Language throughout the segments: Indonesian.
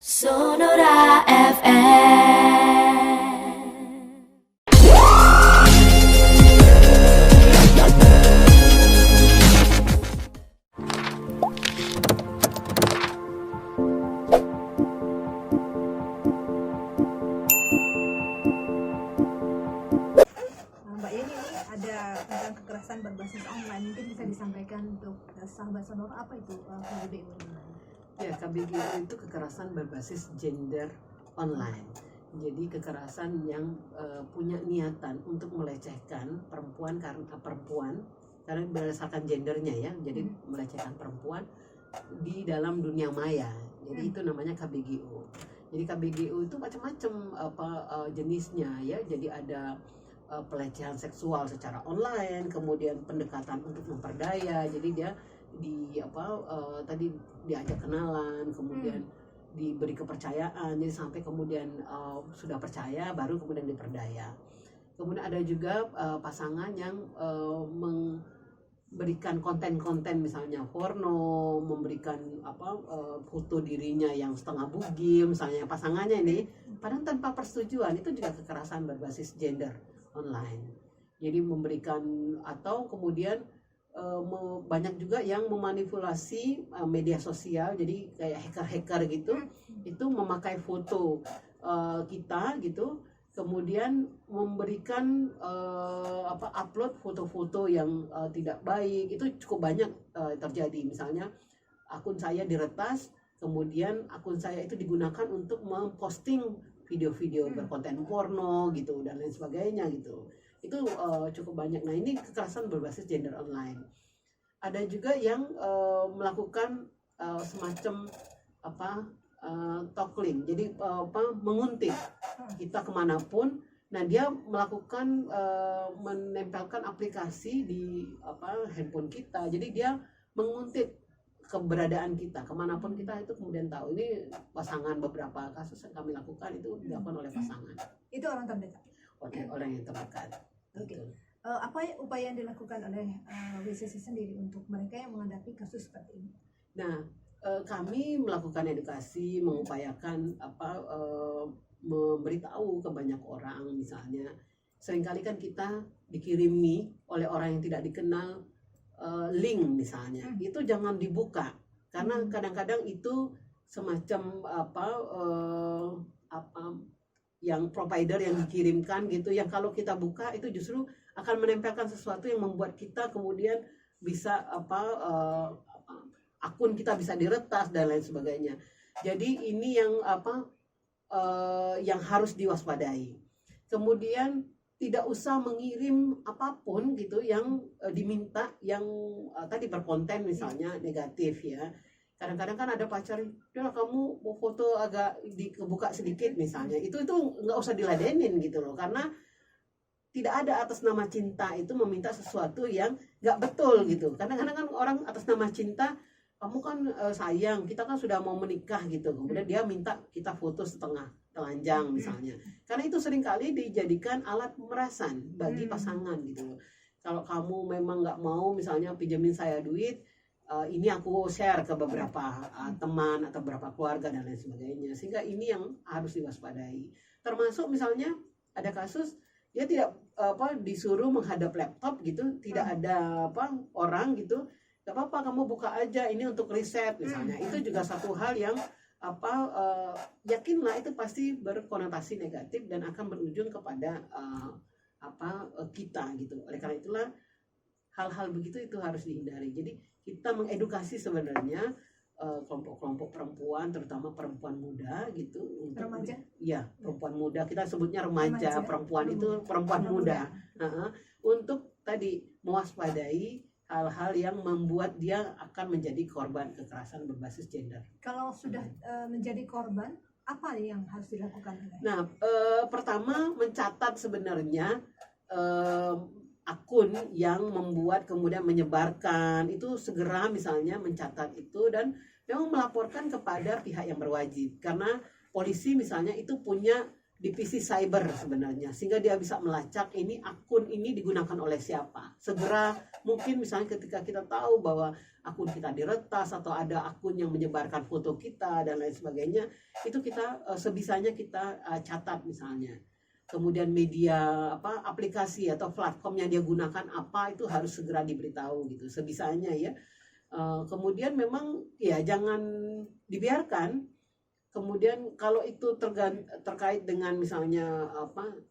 Sonora FM. Mbak Yeni, ini ada tentang kekerasan berbasis online, mungkin bisa disampaikan untuk sahabat sonora apa itu KBGU? Ya, KBGU itu kekerasan berbasis gender online. Jadi kekerasan yang punya niatan untuk melecehkan perempuan karena berdasarkan gendernya ya. Jadi melecehkan perempuan di dalam dunia maya. Jadi itu namanya KBGU. Jadi KBGU itu macam-macam jenisnya ya. Jadi ada pelecehan seksual secara online, kemudian pendekatan untuk memperdaya. Jadi dia tadi diajak kenalan, kemudian diberi kepercayaan, jadi sampai kemudian sudah percaya baru kemudian diperdaya. Kemudian ada juga pasangan yang memberikan konten-konten misalnya porno, memberikan foto dirinya yang setengah bugil misalnya pasangannya ini, padahal tanpa persetujuan. Itu juga kekerasan berbasis gender online. Jadi memberikan, atau kemudian banyak juga yang memanipulasi media sosial, jadi kayak hacker-hacker gitu, itu memakai foto kita gitu, kemudian memberikan upload foto-foto yang tidak baik. Itu cukup banyak terjadi. Misalnya akun saya diretas, kemudian akun saya itu digunakan untuk memposting video-video berkonten porno gitu dan lain sebagainya gitu. Itu cukup banyak. Nah, ini kekerasan berbasis gender online. Ada juga yang melakukan semacam tockling, jadi menguntit kita kemanapun. Nah, dia melakukan menempelkan aplikasi di handphone kita, jadi dia menguntit keberadaan kita kemanapun kita, itu kemudian tahu. Ini pasangan, beberapa kasus yang kami lakukan itu dilakukan oleh pasangan. Itu orang terdekat. Oke, orang yang terdekat. Oke. Apa upaya yang dilakukan oleh WCC sendiri untuk mereka yang menghadapi kasus seperti ini? Nah, kami melakukan edukasi, mengupayakan memberitahu ke banyak orang. Misalnya seringkali kan kita dikirimi oleh orang yang tidak dikenal link misalnya, itu jangan dibuka, karena kadang-kadang itu semacam yang provider yang dikirimkan gitu, yang kalau kita buka itu justru akan menempelkan sesuatu yang membuat kita kemudian bisa akun kita bisa diretas dan lain sebagainya. Jadi ini yang yang harus diwaspadai. Kemudian tidak usah mengirim apapun gitu yang diminta, yang tadi berkonten misalnya negatif ya. Kadang-kadang kan ada pacar, udah kamu mau foto agak dibuka sedikit misalnya, itu nggak usah diladenin gitu loh, karena tidak ada atas nama cinta itu meminta sesuatu yang nggak betul gitu. Kadang-kadang kan orang atas nama cinta, kamu kan sayang, kita kan sudah mau menikah gitu, kemudian dia minta kita foto setengah telanjang misalnya, karena itu seringkali dijadikan alat pemerasan bagi pasangan gitu. Kalau kamu memang nggak mau misalnya pinjemin saya duit, ini aku share ke beberapa teman atau beberapa keluarga dan lain sebagainya, sehingga ini yang harus diwaspadai. Termasuk misalnya ada kasus dia tidak disuruh menghadap laptop gitu, tidak ada orang gitu, gak apa-apa kamu buka aja, ini untuk riset misalnya. Itu juga satu hal yang yakinlah itu pasti berkonotasi negatif dan akan berujung kepada kita gitu. Oleh karena itulah hal-hal begitu itu harus dihindari. Jadi kita mengedukasi sebenarnya kelompok-kelompok perempuan, terutama perempuan muda gitu, untuk Remaja? Ya, perempuan muda, kita sebutnya remaja. Perempuan itu perempuan muda. Untuk tadi mewaspadai hal-hal yang membuat dia akan menjadi korban kekerasan berbasis gender. Kalau sudah menjadi korban, apa yang harus dilakukan? Nah, pertama mencatat sebenarnya akun yang membuat kemudian menyebarkan, itu segera misalnya mencatat itu dan memang melaporkan kepada pihak yang berwajib, karena polisi misalnya itu punya divisi cyber sebenarnya, sehingga dia bisa melacak ini akun ini digunakan oleh siapa. Segera mungkin misalnya ketika kita tahu bahwa akun kita diretas atau ada akun yang menyebarkan foto kita dan lain sebagainya, itu kita sebisanya kita catat misalnya. Kemudian media aplikasi atau platform yang dia gunakan apa itu harus segera diberitahu gitu sebisanya ya. Kemudian memang ya jangan dibiarkan. Kemudian kalau itu terkait dengan misalnya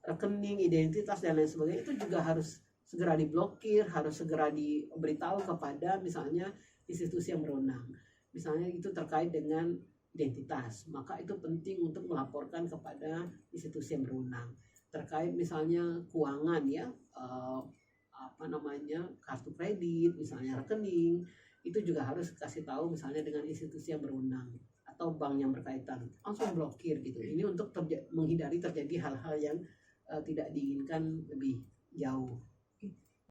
rekening, identitas dan lain sebagainya, itu juga harus segera diblokir, harus segera diberitahu kepada misalnya institusi yang berwenang. Misalnya itu terkait dengan identitas, maka itu penting untuk melaporkan kepada institusi yang berwenang. Terkait misalnya keuangan ya, kartu kredit, misalnya rekening, itu juga harus kasih tahu misalnya dengan institusi yang berwenang atau bank yang berkaitan, langsung blokir gitu. Ini untuk menghindari terjadi hal-hal yang tidak diinginkan lebih jauh.